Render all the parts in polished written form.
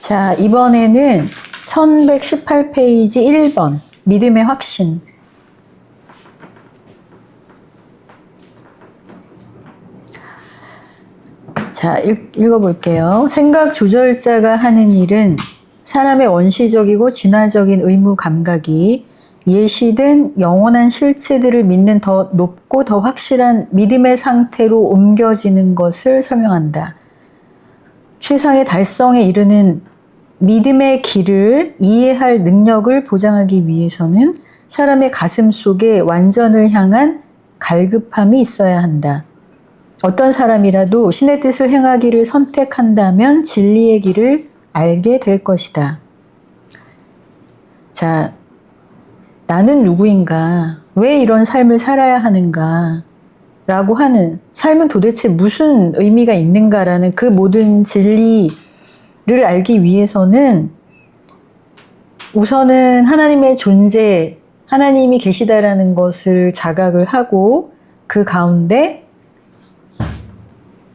자, 이번에는 1118페이지 1번 믿음의 확신. 자, 읽어볼게요. 생각 조절자가 하는 일은 사람의 원시적이고 진화적인 의무 감각이 예시된 영원한 실체들을 믿는 더 높고 더 확실한 믿음의 상태로 옮겨지는 것을 설명한다. 최상의 달성에 이르는 믿음의 길을 이해할 능력을 보장하기 위해서는 사람의 가슴 속에 완전을 향한 갈급함이 있어야 한다. 어떤 사람이라도 신의 뜻을 행하기를 선택한다면 진리의 길을 알게 될 것이다. 자, 나는 누구인가? 왜 이런 삶을 살아야 하는가? 라고 하는 삶은 도대체 무슨 의미가 있는가라는 그 모든 진리를 알기 위해서는 우선은 하나님의 존재, 하나님이 계시다라는 것을 자각을 하고 그 가운데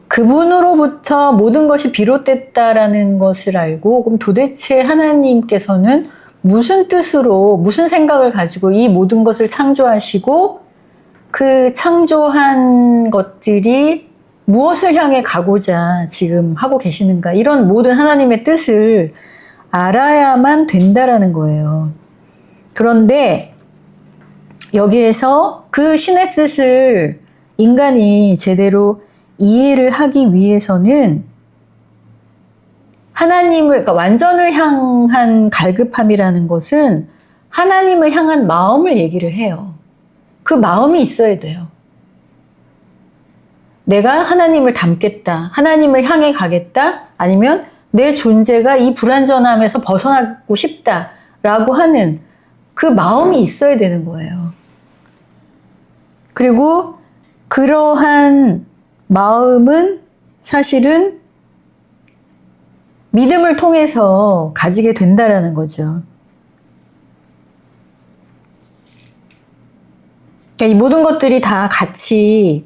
그분으로부터 모든 것이 비롯됐다라는 것을 알고 그럼 도대체 하나님께서는 무슨 뜻으로 무슨 생각을 가지고 이 모든 것을 창조하시고 그 창조한 것들이 무엇을 향해 가고자 지금 하고 계시는가 이런 모든 하나님의 뜻을 알아야만 된다라는 거예요. 그런데 여기에서 그 신의 뜻을 인간이 제대로 이해를 하기 위해서는 하나님을, 그러니까 완전을 향한 갈급함이라는 것은 하나님을 향한 마음을 얘기를 해요. 그 마음이 있어야 돼요. 내가 하나님을 닮겠다, 하나님을 향해 가겠다, 아니면 내 존재가 이 불완전함에서 벗어나고 싶다라고 하는 그 마음이 있어야 되는 거예요. 그리고 그러한 마음은 사실은 믿음을 통해서 가지게 된다라는 거죠. 그러니까 이 모든 것들이 다 같이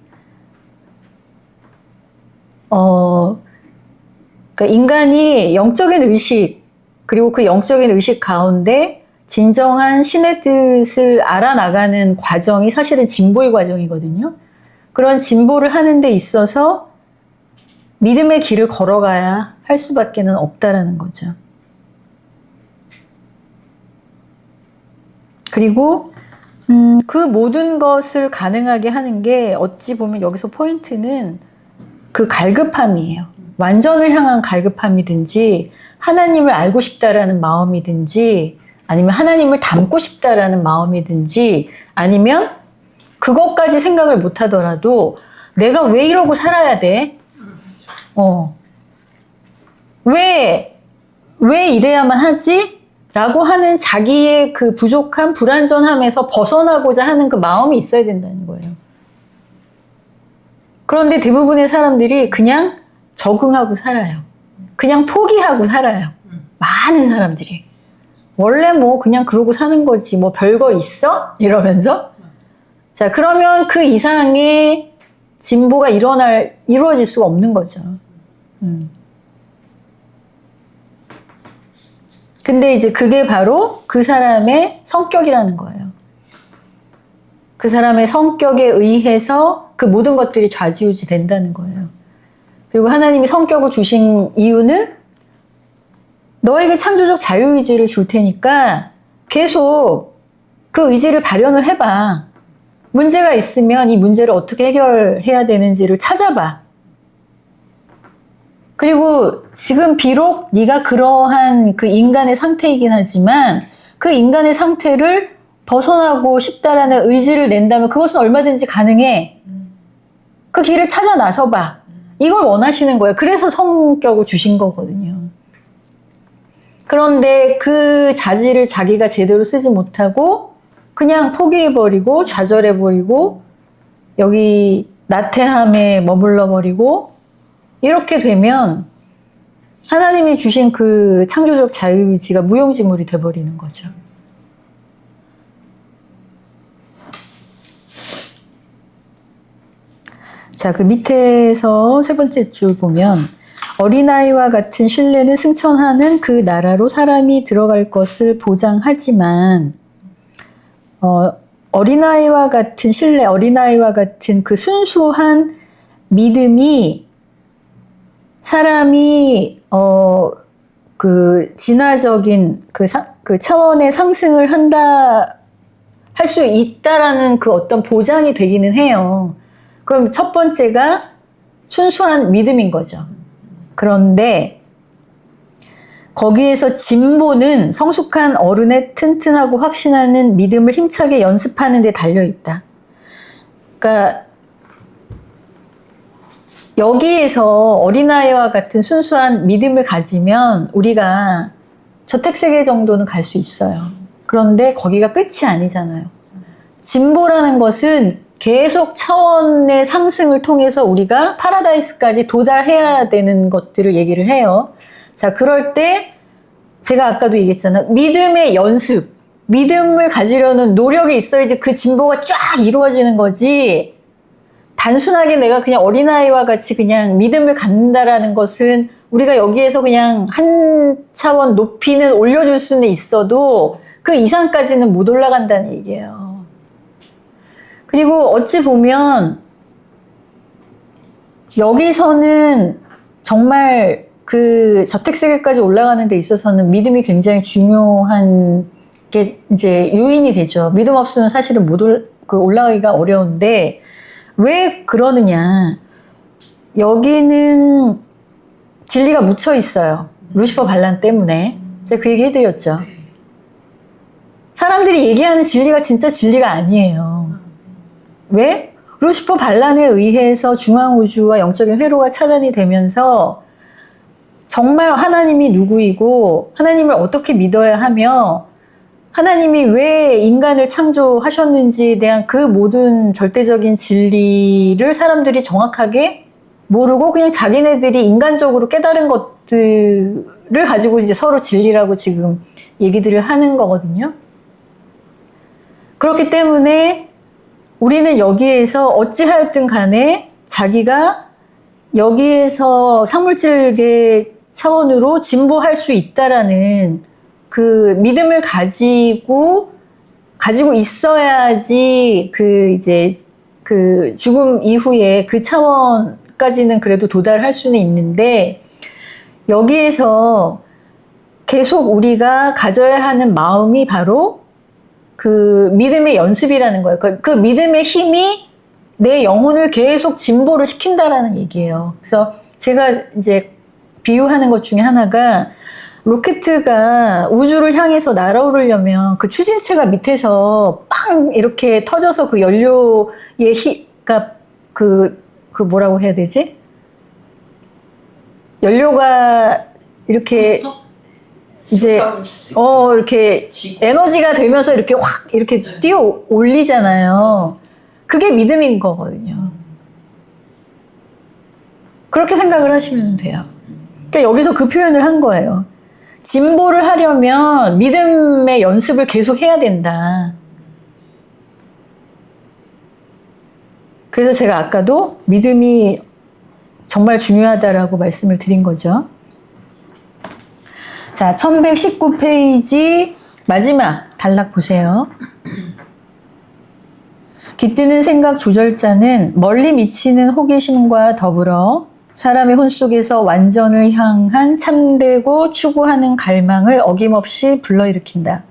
그러니까 인간이 영적인 의식 그리고 그 영적인 의식 가운데 진정한 신의 뜻을 알아나가는 과정이 사실은 진보의 과정이거든요. 그런 진보를 하는 데 있어서 믿음의 길을 걸어가야 할 수밖에 없다라는 거죠. 그리고 그 모든 것을 가능하게 하는 게 어찌 보면 여기서 포인트는 그 갈급함이에요. 완전을 향한 갈급함이든지 하나님을 알고 싶다라는 마음이든지 아니면 하나님을 닮고 싶다라는 마음이든지 아니면 그것까지 생각을 못 하더라도 내가 왜 이러고 살아야 돼? 왜 이래야만 하지? 라고 하는 자기의 그 부족한 불완전함에서 벗어나고자 하는 그 마음이 있어야 된다는 거예요. 그런데 대부분의 사람들이 그냥 적응하고 살아요. 그냥 포기하고 살아요. 많은 사람들이. 원래 뭐 그냥 그러고 사는 거지. 뭐 별거 있어? 이러면서. 자, 그러면 그 이상의 진보가 이루어질 수가 없는 거죠. 근데 이제 그게 바로 그 사람의 성격이라는 거예요. 그 사람의 성격에 의해서 그 모든 것들이 좌지우지 된다는 거예요. 그리고 하나님이 성격을 주신 이유는 너에게 창조적 자유의지를 줄 테니까 계속 그 의지를 발현을 해봐. 문제가 있으면 이 문제를 어떻게 해결해야 되는지를 찾아봐. 그리고 지금 비록 네가 그러한 그 인간의 상태이긴 하지만 그 인간의 상태를 벗어나고 싶다라는 의지를 낸다면 그것은 얼마든지 가능해. 그 길을 찾아 나서봐. 이걸 원하시는 거예요. 그래서 성격을 주신 거거든요. 그런데 그 자질을 자기가 제대로 쓰지 못하고 그냥 포기해버리고 좌절해버리고 여기 나태함에 머물러버리고 이렇게 되면 하나님이 주신 그 창조적 자유의지가 무용지물이 돼버리는 거죠. 자, 그 밑에서 세 번째 줄 보면 어린아이와 같은 신뢰는 승천하는 그 나라로 사람이 들어갈 것을 보장하지만 어린아이와 같은 신뢰, 어린아이와 같은 그 순수한 믿음이 사람이 그 진화적인 그 차원의 상승을 한다 할 수 있다라는 그 어떤 보장이 되기는 해요. 그럼 첫 번째가 순수한 믿음인 거죠. 그런데 거기에서 진보는 성숙한 어른의 튼튼하고 확신하는 믿음을 힘차게 연습하는 데 달려있다. 그러니까 여기에서 어린아이와 같은 순수한 믿음을 가지면 우리가 저택세계 정도는 갈 수 있어요. 그런데 거기가 끝이 아니잖아요. 진보라는 것은 계속 차원의 상승을 통해서 우리가 파라다이스까지 도달해야 되는 것들을 얘기를 해요. 자, 그럴 때 제가 아까도 얘기했잖아요. 믿음의 연습, 믿음을 가지려는 노력이 있어야지 그 진보가 쫙 이루어지는 거지. 단순하게 내가 그냥 어린아이와 같이 그냥 믿음을 갖는다라는 것은 우리가 여기에서 그냥 한 차원 높이는 올려줄 수는 있어도 그 이상까지는 못 올라간다는 얘기예요. 그리고 어찌 보면 여기서는 정말 그 저택세계까지 올라가는 데 있어서는 믿음이 굉장히 중요한 게 이제 요인이 되죠. 믿음 없으면 사실은 올라가기가 어려운데 왜 그러느냐. 여기는 진리가 묻혀 있어요. 루시퍼 반란 때문에. 제가 그 얘기 해드렸죠. 사람들이 얘기하는 진리가 진짜 진리가 아니에요. 왜? 루시퍼 반란에 의해서 중앙우주와 영적인 회로가 차단이 되면서 정말 하나님이 누구이고 하나님을 어떻게 믿어야 하며 하나님이 왜 인간을 창조하셨는지에 대한 그 모든 절대적인 진리를 사람들이 정확하게 모르고 그냥 자기네들이 인간적으로 깨달은 것들을 가지고 이제 서로 진리라고 지금 얘기들을 하는 거거든요. 그렇기 때문에 우리는 여기에서 어찌하였든 간에 자기가 여기에서 상물질계 차원으로 진보할 수 있다라는 그 믿음을 가지고 있어야지 그 죽음 이후에 그 차원까지는 그래도 도달할 수는 있는데 여기에서 계속 우리가 가져야 하는 마음이 바로 그 믿음의 연습이라는 거예요. 그 믿음의 힘이 내 영혼을 계속 진보를 시킨다라는 얘기예요. 그래서 제가 이제 비유하는 것 중에 하나가 로켓가 우주를 향해서 날아오르려면 그 추진체가 밑에서 빵 이렇게 터져서 그 연료의 그러니까 그 뭐라고 해야 되지? 연료가 이렇게 이제 이렇게 에너지가 되면서 이렇게 확 이렇게 뛰어 올리잖아요. 그게 믿음인 거거든요. 그렇게 생각을 하시면 돼요. 그러니까 여기서 그 표현을 한 거예요. 진보를 하려면 믿음의 연습을 계속 해야 된다. 그래서 제가 아까도 믿음이 정말 중요하다라고 말씀을 드린 거죠. 자, 1119페이지 마지막 단락 보세요. 깃드는 생각 조절자는 멀리 미치는 호기심과 더불어 사람의 혼 속에서 완전을 향한 참되고 추구하는 갈망을 어김없이 불러일으킨다.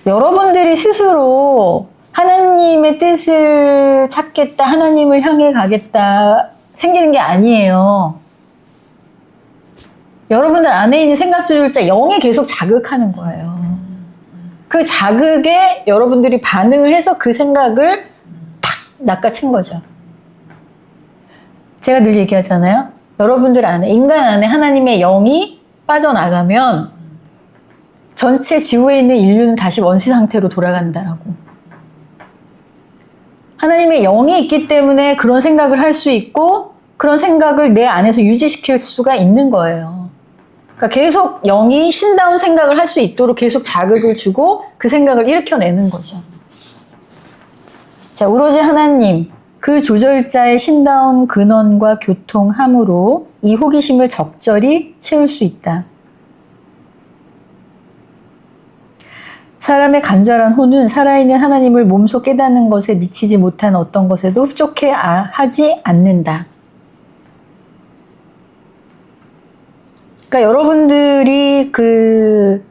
여러분들이 스스로 하나님의 뜻을 찾겠다, 하나님을 향해 가겠다 생기는 게 아니에요. 여러분들 안에 있는 생각 조절자 0이 계속 자극하는 거예요. 그 자극에 여러분들이 반응을 해서 그 생각을 탁 낚아챈 거죠. 제가 늘 얘기하잖아요. 여러분들 안에, 인간 안에 하나님의 0이 빠져나가면 전체 지구에 있는 인류는 다시 원시 상태로 돌아간다라고. 하나님의 0이 있기 때문에 그런 생각을 할 수 있고 그런 생각을 내 안에서 유지시킬 수가 있는 거예요. 그러니까 계속 0이 신다운 생각을 할 수 있도록 계속 자극을 주고 그 생각을 일으켜내는 거죠. 자, 오로지 하나님, 그 조절자의 신다운 근원과 교통함으로 이 호기심을 적절히 채울 수 있다. 사람의 간절한 호는 살아있는 하나님을 몸소 깨닫는 것에 미치지 못한 어떤 것에도 흡족해 하지 않는다. 그러니까 여러분들이 그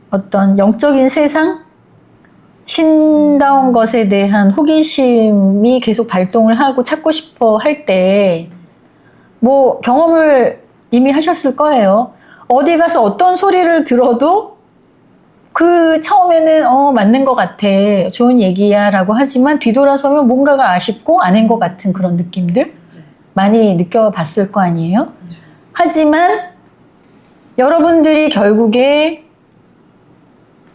어떤 영적인 세상, 신다운 것에 대한 호기심이 계속 발동을 하고 찾고 싶어 할 때, 뭐 경험을 이미 하셨을 거예요. 어디 가서 어떤 소리를 들어도 그 처음에는 맞는 것 같아, 좋은 얘기야 라고 하지만 뒤돌아서면 뭔가가 아쉽고 아닌 것 같은 그런 느낌들 많이 느껴봤을 거 아니에요. 하지만 여러분들이 결국에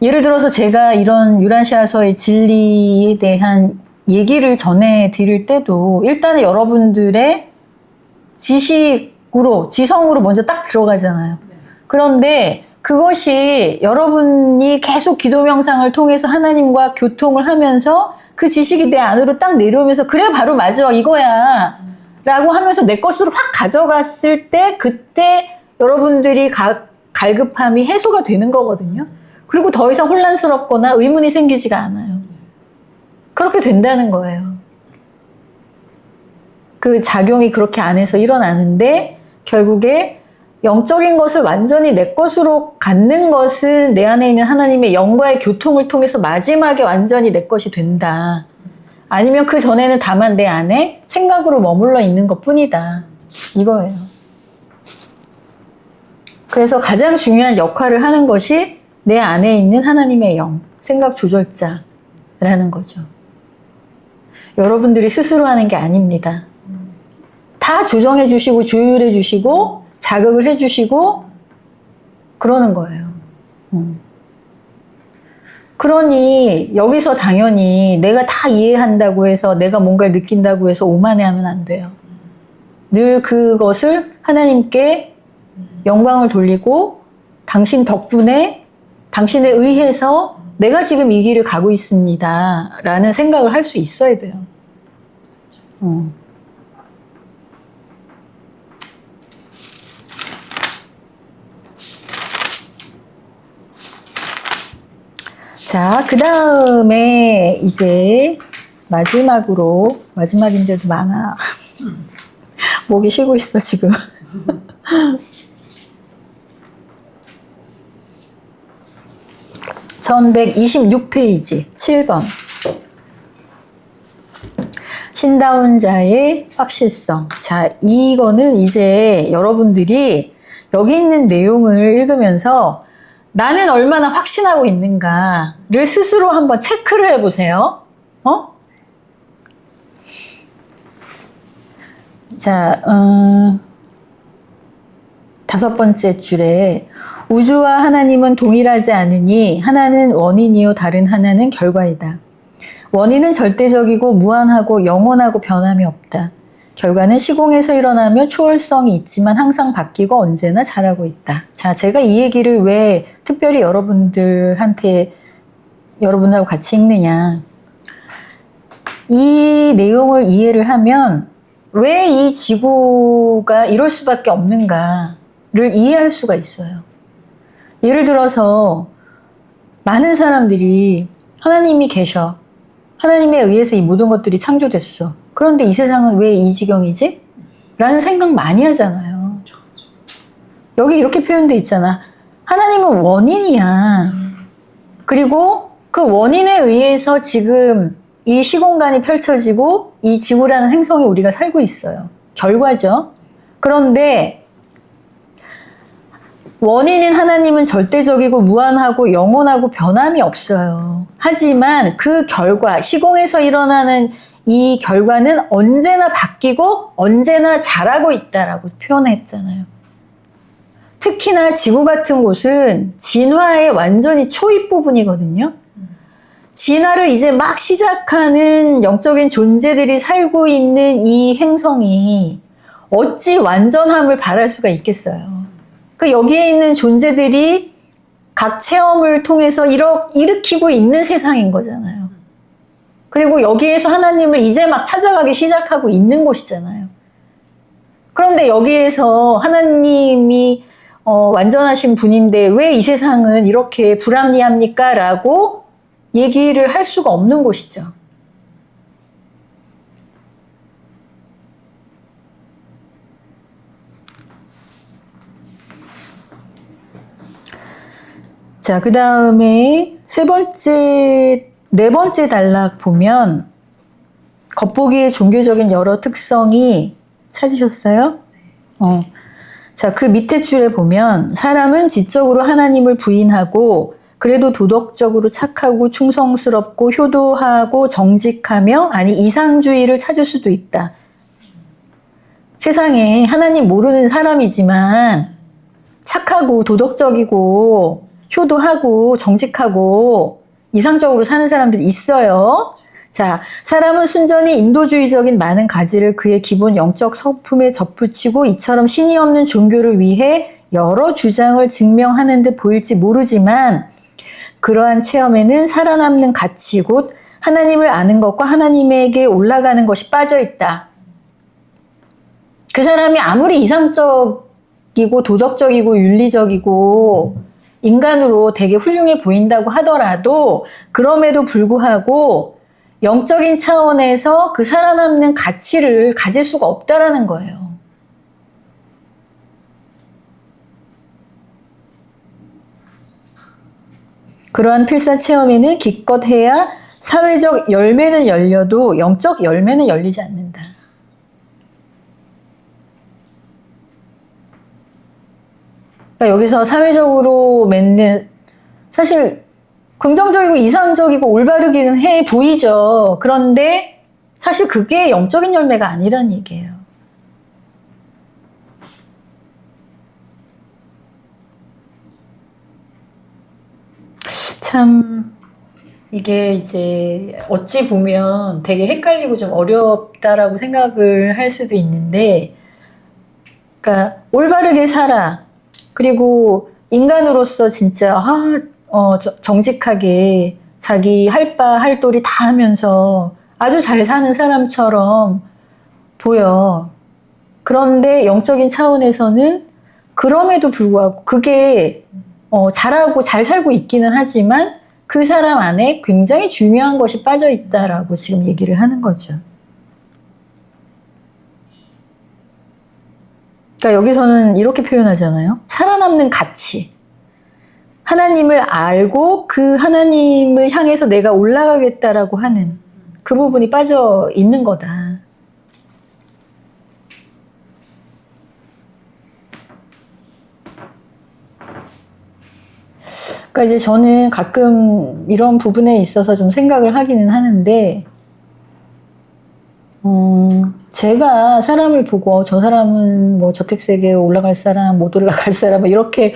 예를 들어서 제가 이런 유라시아서의 진리에 대한 얘기를 전해 드릴 때도 일단은 여러분들의 지식으로, 지성으로 먼저 딱 들어가잖아요. 그런데 그것이 여러분이 계속 기도 명상을 통해서 하나님과 교통을 하면서 그 지식이 내 안으로 딱 내려오면서 그래 바로 맞아 이거야 라고 하면서 내 것으로 확 가져갔을 때 그때 여러분들이 갈급함이 해소가 되는 거거든요. 그리고 더 이상 혼란스럽거나 의문이 생기지가 않아요. 그렇게 된다는 거예요. 그 작용이 그렇게 안에서 일어나는데 결국에 영적인 것을 완전히 내 것으로 갖는 것은 내 안에 있는 하나님의 영과의 교통을 통해서 마지막에 완전히 내 것이 된다. 아니면 그 전에는 다만 내 안에 생각으로 머물러 있는 것 뿐이다. 이거예요. 그래서 가장 중요한 역할을 하는 것이 내 안에 있는 하나님의 영, 생각 조절자라는 거죠. 여러분들이 스스로 하는 게 아닙니다. 다 조정해 주시고 조율해 주시고 자극을 해 주시고 그러는 거예요. 그러니 여기서 당연히 내가 다 이해한다고 해서 내가 뭔가를 느낀다고 해서 오만해하면 안 돼요. 늘 그것을 하나님께 영광을 돌리고 당신 덕분에 당신에 의해서 내가 지금 이 길을 가고 있습니다 라는 생각을 할 수 있어야 돼요. 자, 그 다음에 이제 마지막인데도 많아. 목이 쉬고 있어 지금. 1126페이지 7번 신다운 자의 확실성. 자, 이거는 이제 여러분들이 여기 있는 내용을 읽으면서 나는 얼마나 확신하고 있는가를 스스로 한번 체크를 해보세요. 자, 5번째 줄에 우주와 하나님은 동일하지 않으니 하나는 원인이요 다른 하나는 결과이다. 원인은 절대적이고 무한하고 영원하고 변함이 없다. 결과는 시공에서 일어나며 초월성이 있지만 항상 바뀌고 언제나 자라고 있다. 자, 제가 이 얘기를 왜 특별히 여러분들하고 같이 읽느냐. 이 내용을 이해를 하면 왜 이 지구가 이럴 수밖에 없는가를 이해할 수가 있어요. 예를 들어서 많은 사람들이 하나님이 계셔. 하나님에 의해서 이 모든 것들이 창조됐어. 그런데 이 세상은 왜 이 지경이지? 라는 생각 많이 하잖아요. 여기 이렇게 표현돼 있잖아. 하나님은 원인이야. 그리고 그 원인에 의해서 지금 이 시공간이 펼쳐지고 이 지구라는 행성에 우리가 살고 있어요. 결과죠. 그런데 원인인 하나님은 절대적이고 무한하고 영원하고 변함이 없어요. 하지만 그 결과, 시공에서 일어나는 이 결과는 언제나 바뀌고 언제나 자라고 있다라고 표현했잖아요. 특히나 지구 같은 곳은 진화의 완전히 초입 부분이거든요. 진화를 이제 막 시작하는 영적인 존재들이 살고 있는 이 행성이 어찌 완전함을 바랄 수가 있겠어요. 그 여기에 있는 존재들이 각 체험을 통해서 일으키고 있는 세상인 거잖아요. 그리고 여기에서 하나님을 이제 막 찾아가기 시작하고 있는 곳이잖아요. 그런데 여기에서 하나님이 완전하신 분인데 왜 이 세상은 이렇게 불합리합니까? 라고 얘기를 할 수가 없는 곳이죠. 자, 그 다음에 네 번째 단락 보면 겉보기에 종교적인 여러 특성이 찾으셨어요? 자, 그 밑에 줄에 보면 사람은 지적으로 하나님을 부인하고 그래도 도덕적으로 착하고 충성스럽고 효도하고 정직하며 아니 이상주의를 찾을 수도 있다. 세상에 하나님 모르는 사람이지만 착하고 도덕적이고 효도하고 정직하고 이상적으로 사는 사람들이 있어요. 자, 사람은 순전히 인도주의적인 많은 가지를 그의 기본 영적 성품에 접붙이고 이처럼 신이 없는 종교를 위해 여러 주장을 증명하는 듯 보일지 모르지만 그러한 체험에는 살아남는 가치 곧 하나님을 아는 것과 하나님에게 올라가는 것이 빠져 있다. 그 사람이 아무리 이상적이고 도덕적이고 윤리적이고 인간으로 되게 훌륭해 보인다고 하더라도 그럼에도 불구하고 영적인 차원에서 그 살아남는 가치를 가질 수가 없다라는 거예요. 그러한 필사 체험에는 기껏해야 사회적 열매는 열려도 영적 열매는 열리지 않는다. 그러니까 여기서 사회적으로 맺는 사실 긍정적이고 이상적이고 올바르기는 해 보이죠. 그런데 사실 그게 영적인 열매가 아니란 얘기예요. 참 이게 이제 어찌 보면 되게 헷갈리고 좀 어렵다라고 생각을 할 수도 있는데 그러니까 올바르게 살아. 그리고 인간으로서 진짜 정직하게 자기 할 바 할 도리 다 하면서 아주 잘 사는 사람처럼 보여. 그런데 영적인 차원에서는 그럼에도 불구하고 그게 잘하고 잘 살고 있기는 하지만 그 사람 안에 굉장히 중요한 것이 빠져 있다라고 지금 얘기를 하는 거죠. 그러니까 여기서는 이렇게 표현하잖아요. 살아남는 가치. 하나님을 알고 그 하나님을 향해서 내가 올라가겠다라고 하는 그 부분이 빠져 있는 거다. 그러니까 이제 저는 가끔 이런 부분에 있어서 좀 생각을 하기는 하는데, 제가 사람을 보고 저 사람은 뭐 저택세계에 올라갈 사람, 못 올라갈 사람 이렇게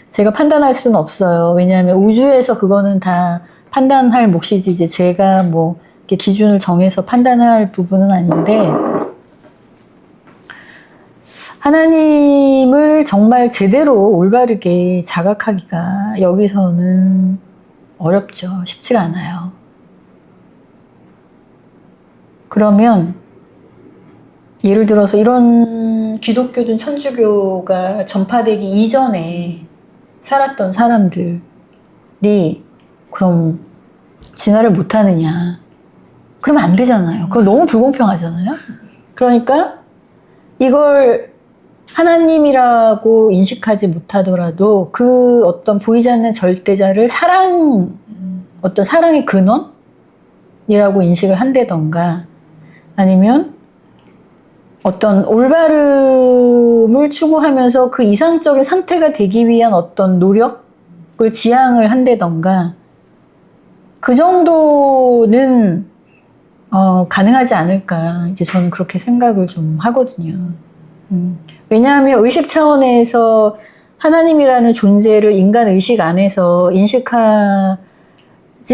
제가 판단할 수는 없어요. 왜냐하면 우주에서 그거는 다 판단할 몫이지 이제 제가 뭐 이렇게 기준을 정해서 판단할 부분은 아닌데 하나님을 정말 제대로 올바르게 자각하기가 여기서는 어렵죠. 쉽지가 않아요. 그러면 예를 들어서 이런 기독교든 천주교가 전파되기 이전에 살았던 사람들이 그럼 진화를 못하느냐. 그러면 안 되잖아요. 그거 너무 불공평하잖아요. 그러니까 이걸 하나님이라고 인식하지 못하더라도 그 어떤 보이지 않는 절대자를 어떤 사랑의 근원이라고 인식을 한다던가 아니면 어떤 올바름을 추구하면서 그 이상적인 상태가 되기 위한 어떤 노력을 지향을 한다던가 그 정도는 가능하지 않을까 이제 저는 그렇게 생각을 좀 하거든요. 왜냐하면 의식 차원에서 하나님이라는 존재를 인간 의식 안에서 인식하지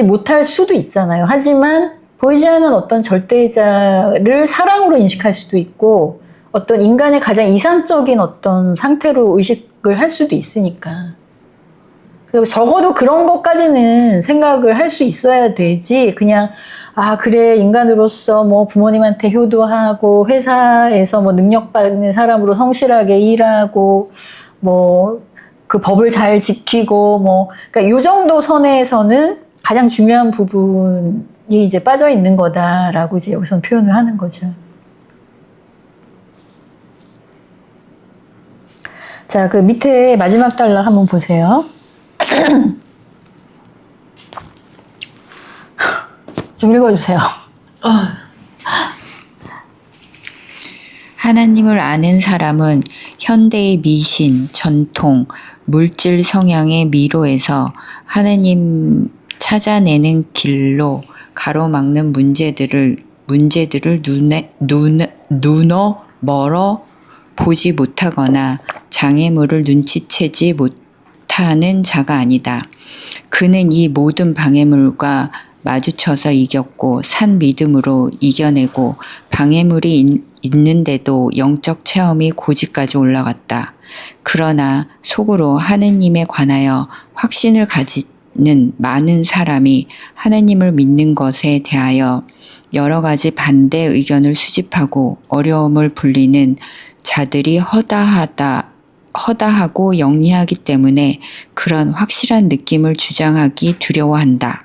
못할 수도 있잖아요. 하지만 보이지 않는 어떤 절대자를 사랑으로 인식할 수도 있고 어떤 인간의 가장 이상적인 어떤 상태로 의식을 할 수도 있으니까. 그리고 적어도 그런 것까지는 생각을 할 수 있어야 되지 그냥 아, 그래, 인간으로서 뭐 부모님한테 효도하고, 회사에서 뭐 능력받는 사람으로 성실하게 일하고, 뭐, 그 법을 잘 지키고, 뭐, 그러니까 요 정도 선에서는 가장 중요한 부분이 이제 빠져 있는 거다라고 이제 우선 표현을 하는 거죠. 자, 그 밑에 마지막 단락 한번 보세요. 좀 읽어주세요. 하나님을 아는 사람은 현대의 미신, 전통, 물질 성향의 미로에서 하나님 찾아내는 길로 가로막는 문제들을 눈어 멀어 보지 못하거나 장애물을 눈치채지 못하는 자가 아니다. 그는 이 모든 방해물과 마주쳐서 이겼고 산 믿음으로 이겨내고 방해물이 있는데도 영적 체험이 고지까지 올라갔다. 그러나 속으로 하느님에 관하여 확신을 가지는 많은 사람이 하나님을 믿는 것에 대하여 여러 가지 반대 의견을 수집하고 어려움을 불리는 자들이 허다하고 영리하기 때문에 그런 확실한 느낌을 주장하기 두려워한다.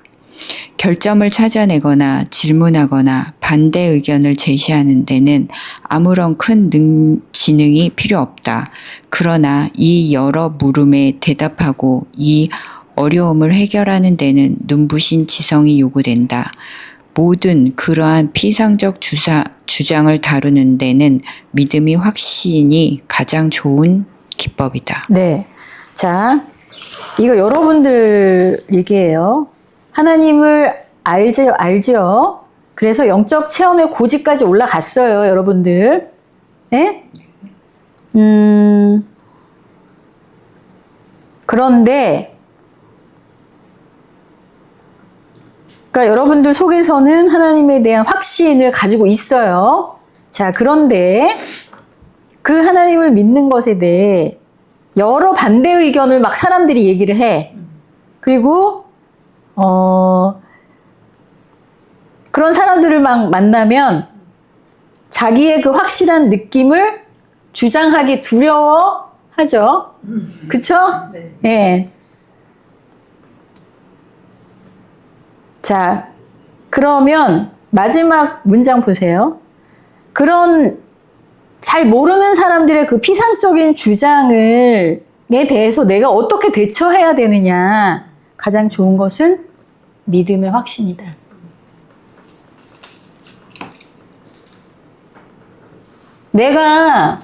결점을 찾아내거나 질문하거나 반대 의견을 제시하는 데는 아무런 큰 지능이 필요 없다. 그러나 이 여러 물음에 대답하고 이 어려움을 해결하는 데는 눈부신 지성이 요구된다. 모든 그러한 피상적 주장을 다루는 데는 믿음이 확신이 가장 좋은 기법이다. 네. 자, 이거 여러분들 얘기예요. 하나님을 알죠? 그래서 영적 체험의 고지까지 올라갔어요, 여러분들. 예? 그런데, 그러니까 여러분들 속에서는 하나님에 대한 확신을 가지고 있어요. 자, 그런데 그 하나님을 믿는 것에 대해 여러 반대 의견을 막 사람들이 얘기를 해. 그리고 그런 사람들을 막 만나면 자기의 그 확실한 느낌을 주장하기 두려워하죠. 그쵸? 네. 예. 자, 그러면 마지막 문장 보세요. 그런 잘 모르는 사람들의 그 피상적인 주장에 대해서 내가 어떻게 대처해야 되느냐. 가장 좋은 것은 믿음의 확신이다. 내가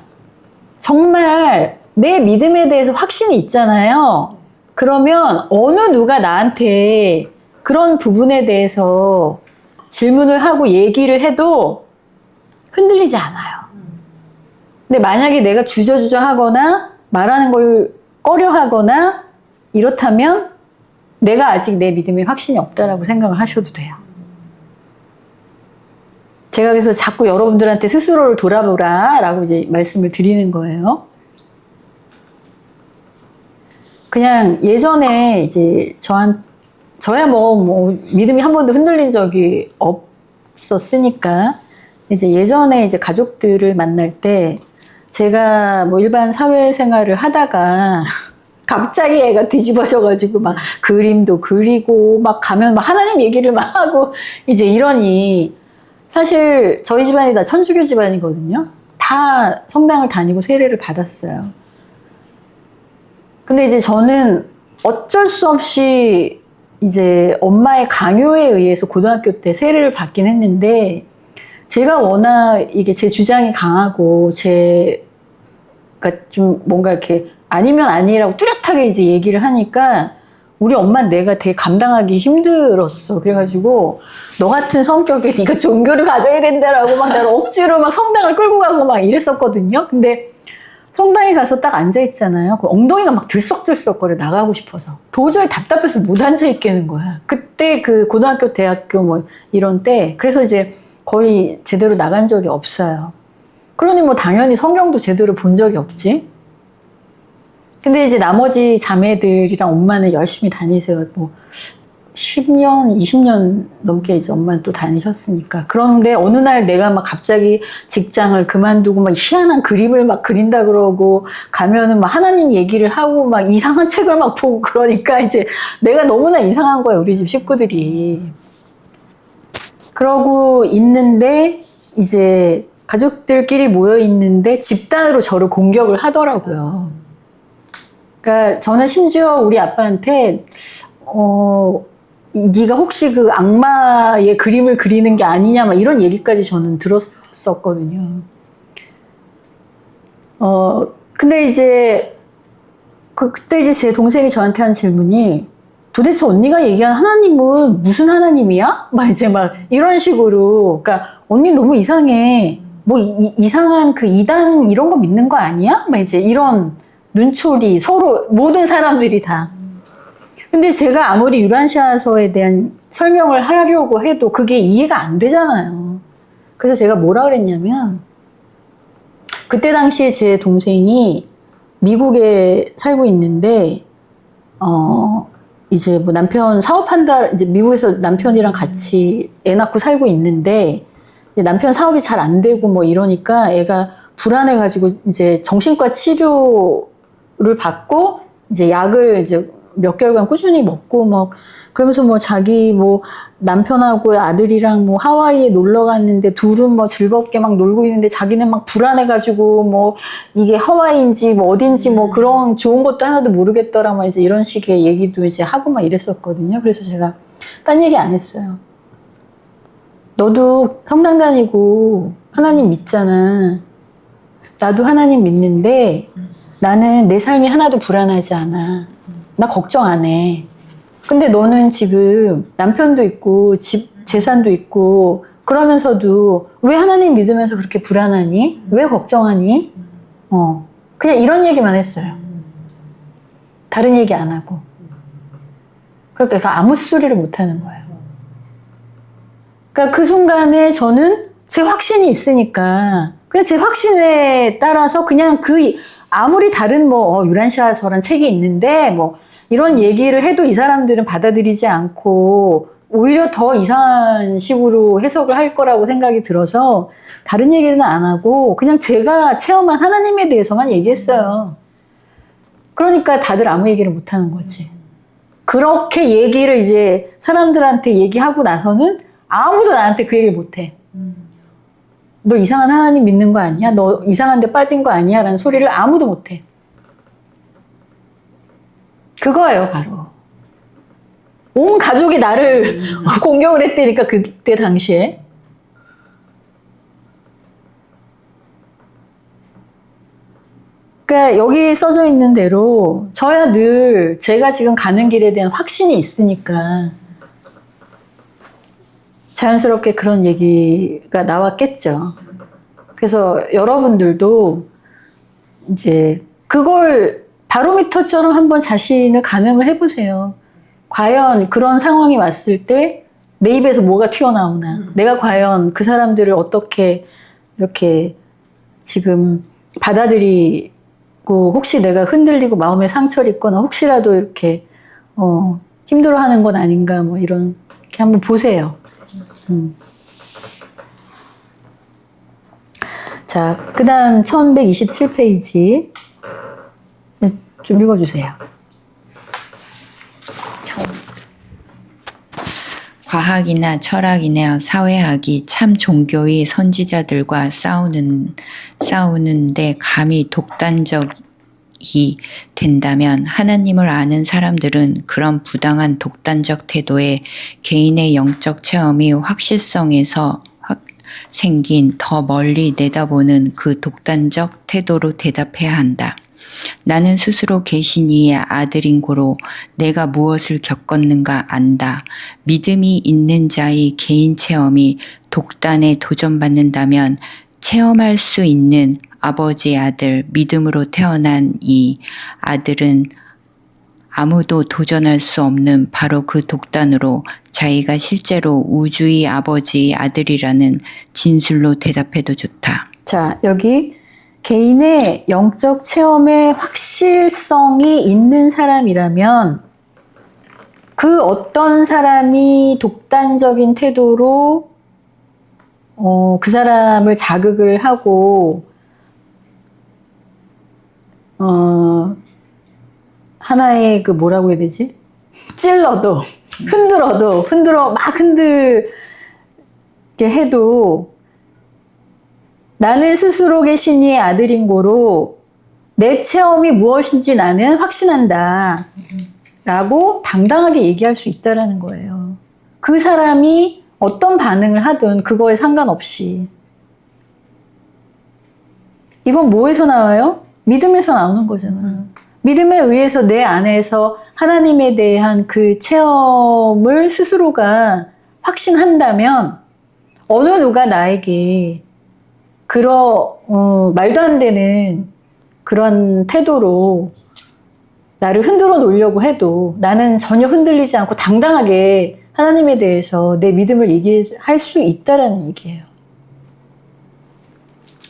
정말 내 믿음에 대해서 확신이 있잖아요. 그러면 어느 누가 나한테 그런 부분에 대해서 질문을 하고 얘기를 해도 흔들리지 않아요. 근데 만약에 내가 주저주저하거나 말하는 걸 꺼려하거나 이렇다면 내가 아직 내 믿음에 확신이 없다라고 생각을 하셔도 돼요. 제가 그래서 자꾸 여러분들한테 스스로를 돌아보라라고 이제 말씀을 드리는 거예요. 그냥 예전에 이제 저야 뭐 믿음이 한 번도 흔들린 적이 없었으니까 이제 예전에 이제 가족들을 만날 때 제가 뭐 일반 사회생활을 하다가 갑자기 애가 뒤집어져가지고 막 그림도 그리고 막 가면 막 하나님 얘기를 막 하고 이제 이러니 사실 저희 집안이 다 천주교 집안이거든요. 다 성당을 다니고 세례를 받았어요. 근데 이제 저는 어쩔 수 없이 이제 엄마의 강요에 의해서 고등학교 때 세례를 받긴 했는데 제가 워낙 이게 제 주장이 강하고 그러니까 좀 뭔가 이렇게 아니면 아니라고 뚜렷하게 이제 얘기를 하니까 우리 엄마는 내가 되게 감당하기 힘들었어. 그래가지고 너 같은 성격에 네가 종교를 가져야 된다라고 막 나를 억지로 막 성당을 끌고 가고 막 이랬었거든요. 근데 성당에 가서 딱 앉아있잖아요. 그 엉덩이가 막 들썩들썩거려 나가고 싶어서. 도저히 답답해서 못 앉아있겠는 거야. 그때 그 고등학교, 대학교 뭐 이런 때. 그래서 이제 거의 제대로 나간 적이 없어요. 그러니 뭐 당연히 성경도 제대로 본 적이 없지. 근데 이제 나머지 자매들이랑 엄마는 열심히 다니세요. 뭐 10년, 20년 넘게 이제 엄마는 또 다니셨으니까. 그런데 어느 날 내가 막 갑자기 직장을 그만두고 막 희한한 그림을 막 그린다 그러고 가면은 막 하나님 얘기를 하고 막 이상한 책을 막 보고 그러니까 이제 내가 너무나 이상한 거야, 우리 집 식구들이. 그러고 있는데 이제 가족들끼리 모여 있는데 집단으로 저를 공격을 하더라고요. 그러니까 저는 심지어 우리 아빠한테 네가 혹시 그 악마의 그림을 그리는 게 아니냐 막 이런 얘기까지 저는 들었었거든요. 근데 이제 그때 이제 제 동생이 저한테 한 질문이 도대체 언니가 얘기한 하나님은 무슨 하나님이야? 막 이제 막 이런 식으로. 그러니까 언니 너무 이상해. 뭐 이상한 그 이단 이런 거 믿는 거 아니야? 막 이제 이런 눈초리 서로 모든 사람들이 다. 근데 제가 아무리 유란시아서에 대한 설명을 하려고 해도 그게 이해가 안 되잖아요. 그래서 제가 뭐라 그랬냐면 그때 당시에 제 동생이 미국에 살고 있는데 이제 뭐 남편 사업한다, 이제 미국에서 남편이랑 같이 애 낳고 살고 있는데 이제 남편 사업이 잘 안 되고 뭐 이러니까 애가 불안해가지고 이제 정신과 치료를 받고 이제 약을 이제 몇 개월간 꾸준히 먹고 막 그러면서 뭐 자기 뭐 남편하고 아들이랑 뭐 하와이에 놀러 갔는데 둘은 뭐 즐겁게 막 놀고 있는데 자기는 막 불안해가지고 뭐 이게 하와이인지 뭐 어딘지 뭐 그런 좋은 것도 하나도 모르겠더라 막 이제 이런 식의 얘기도 이제 하고 막 이랬었거든요. 그래서 제가 딴 얘기 안 했어요. 너도 성당 다니고 하나님 믿잖아. 나도 하나님 믿는데 나는 내 삶이 하나도 불안하지 않아. 나 걱정 안 해. 근데 너는 지금 남편도 있고 집 재산도 있고 그러면서도 왜 하나님 믿으면서 그렇게 불안하니? 왜 걱정하니? 그냥 이런 얘기만 했어요. 다른 얘기 안 하고. 그러니까 아무 소리를 못 하는 거예요. 그러니까 그 순간에 저는 제 확신이 있으니까 그냥 제 확신에 따라서 그냥 아무리 다른 뭐 유란시아서란 책이 있는데 뭐 이런 얘기를 해도 이 사람들은 받아들이지 않고 오히려 더 이상한 식으로 해석을 할 거라고 생각이 들어서 다른 얘기는 안 하고 그냥 제가 체험한 하나님에 대해서만 얘기했어요. 그러니까 다들 아무 얘기를 못 하는 거지. 그렇게 얘기를 이제 사람들한테 얘기하고 나서는 아무도 나한테 그 얘기를 못 해. 너 이상한 하나님 믿는 거 아니야? 너 이상한 데 빠진 거 아니야? 라는 소리를 아무도 못 해. 그거예요, 바로. 온 가족이 나를 공격을 했다니까, 그때 당시에. 그러니까 여기 써져 있는 대로 저야 늘 제가 지금 가는 길에 대한 확신이 있으니까 자연스럽게 그런 얘기가 나왔겠죠. 그래서 여러분들도 이제 그걸 바로미터처럼 한번 자신을 가늠을 해보세요. 과연 그런 상황이 왔을 때 내 입에서 뭐가 튀어나오나. 내가 과연 그 사람들을 어떻게 이렇게 지금 받아들이고 혹시 내가 흔들리고 마음에 상처를 입거나 혹시라도 이렇게 힘들어하는 건 아닌가 뭐 이런 이렇게 한번 보세요. 자, 그 다음 1127페이지 좀 읽어주세요. 과학이나 철학이나 사회학이 참 종교의 선지자들과 싸우는데 감히 독단적이 된다면 하나님을 아는 사람들은 그런 부당한 독단적 태도에 개인의 영적 체험이 확실성에서 생긴 더 멀리 내다보는 그 독단적 태도로 대답해야 한다. 나는 스스로 계신 이의 아들인 고로 내가 무엇을 겪었는가 안다. 믿음이 있는 자의 개인 체험이 독단에 도전받는다면 체험할 수 있는 아버지의 아들, 믿음으로 태어난 이 아들은 아무도 도전할 수 없는 바로 그 독단으로 자기가 실제로 우주의 아버지의 아들이라는 진술로 대답해도 좋다. 자, 여기 개인의 영적 체험의 확실성이 있는 사람이라면 그 어떤 사람이 독단적인 태도로 그 사람을 자극을 하고 하나의 그 뭐라고 해야 되지? 찔러도 흔들어 막 흔들게 해도 나는 스스로의 신이의 아들인 고로 내 체험이 무엇인지 나는 확신한다 라고 당당하게 얘기할 수 있다라는 거예요. 그 사람이 어떤 반응을 하든 그거에 상관없이. 이건 뭐에서 나와요? 믿음에서 나오는 거잖아. 믿음에 의해서 내 안에서 하나님에 대한 그 체험을 스스로가 확신한다면 어느 누가 나에게 말도 안 되는 그런 태도로 나를 흔들어 놓으려고 해도 나는 전혀 흔들리지 않고 당당하게 하나님에 대해서 내 믿음을 얘기할 수 있다라는 얘기예요.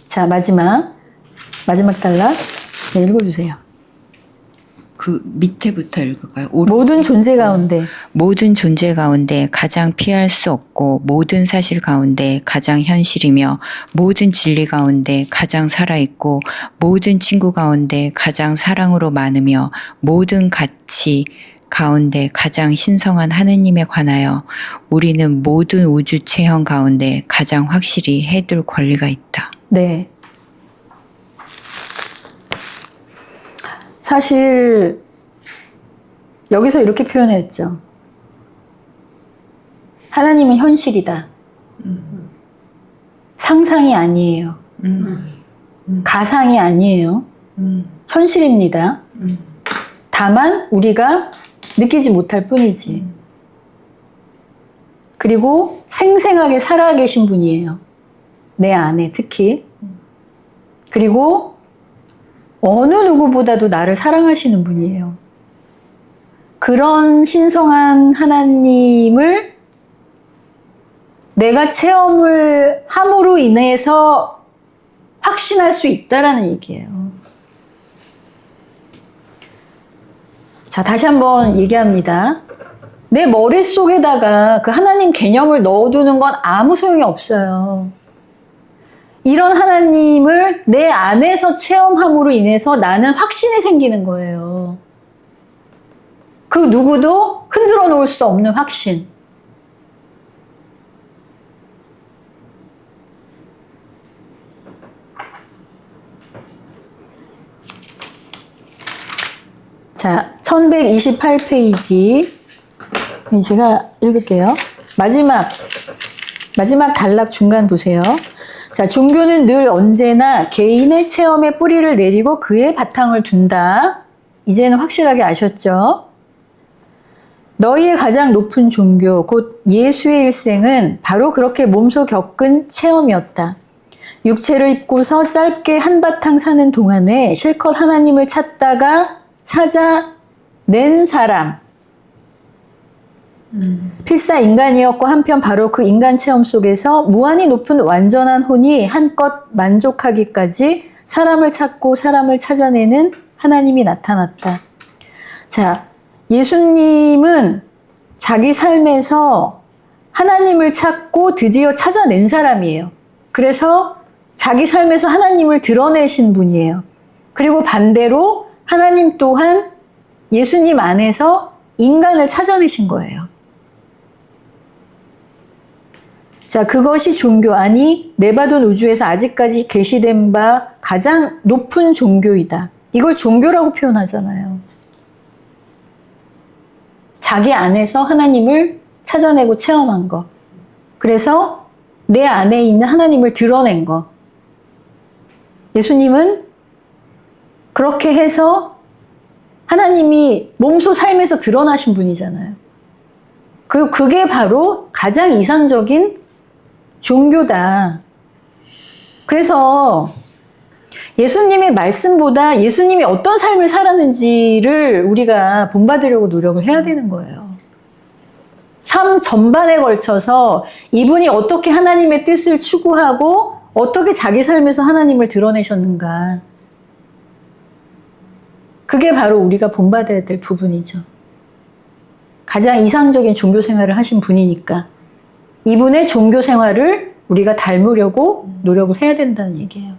자, 마지막 단락 읽어주세요. 그 밑에부터 읽을까요? 모든 존재 가운데 모든 존재 가운데 가장 피할 수 없고 모든 사실 가운데 가장 현실이며 모든 진리 가운데 가장 살아있고 모든 친구 가운데 가장 사랑으로 많으며 모든 가치 가운데 가장 신성한 하느님에 관하여 우리는 모든 우주 체험 가운데 가장 확실히 해둘 권리가 있다. 네. 사실 여기서 이렇게 표현했죠. 하나님은 현실이다. 상상이 아니에요. 가상이 아니에요. 현실입니다. 다만 우리가 느끼지 못할 뿐이지. 그리고 생생하게 살아계신 분이에요. 내 안에 특히. 그리고 어느 누구보다도 나를 사랑하시는 분이에요. 그런 신성한 하나님을 내가 체험을 함으로 인해서 확신할 수 있다라는 얘기예요. 자, 다시 한번 얘기합니다. 내 머릿속에다가 그 하나님 개념을 넣어두는 건 아무 소용이 없어요. 이런 하나님을 내 안에서 체험함으로 인해서 나는 확신이 생기는 거예요. 그 누구도 흔들어 놓을 수 없는 확신. 자, 1128페이지. 제가 읽을게요. 마지막 단락 중간 보세요. 자, 종교는 늘 언제나 개인의 체험에 뿌리를 내리고 그의 바탕을 둔다. 이제는 확실하게 아셨죠? 너희의 가장 높은 종교, 곧 예수의 일생은 바로 그렇게 몸소 겪은 체험이었다. 육체를 입고서 짧게 한바탕 사는 동안에 실컷 하나님을 찾다가 찾아낸 사람. 필사 인간이었고 한편 바로 그 인간 체험 속에서 무한히 높은 완전한 혼이 한껏 만족하기까지 사람을 찾고 사람을 찾아내는 하나님이 나타났다. 자, 예수님은 자기 삶에서 하나님을 찾고 드디어 찾아낸 사람이에요. 그래서 자기 삶에서 하나님을 드러내신 분이에요. 그리고 반대로 하나님 또한 예수님 안에서 인간을 찾아내신 거예요. 자, 그것이 종교, 아니 네바돈 우주에서 아직까지 계시된 바 가장 높은 종교이다. 이걸 종교라고 표현하잖아요. 자기 안에서 하나님을 찾아내고 체험한 것. 그래서 내 안에 있는 하나님을 드러낸 것. 예수님은 그렇게 해서 하나님이 몸소 삶에서 드러나신 분이잖아요. 그리고 그게 바로 가장 이상적인 종교다. 그래서 예수님의 말씀보다 예수님이 어떤 삶을 살았는지를 우리가 본받으려고 노력을 해야 되는 거예요. 삶 전반에 걸쳐서 이분이 어떻게 하나님의 뜻을 추구하고 어떻게 자기 삶에서 하나님을 드러내셨는가. 그게 바로 우리가 본받아야 될 부분이죠. 가장 이상적인 종교 생활을 하신 분이니까 이분의 종교 생활을 우리가 닮으려고 노력을 해야 된다는 얘기예요.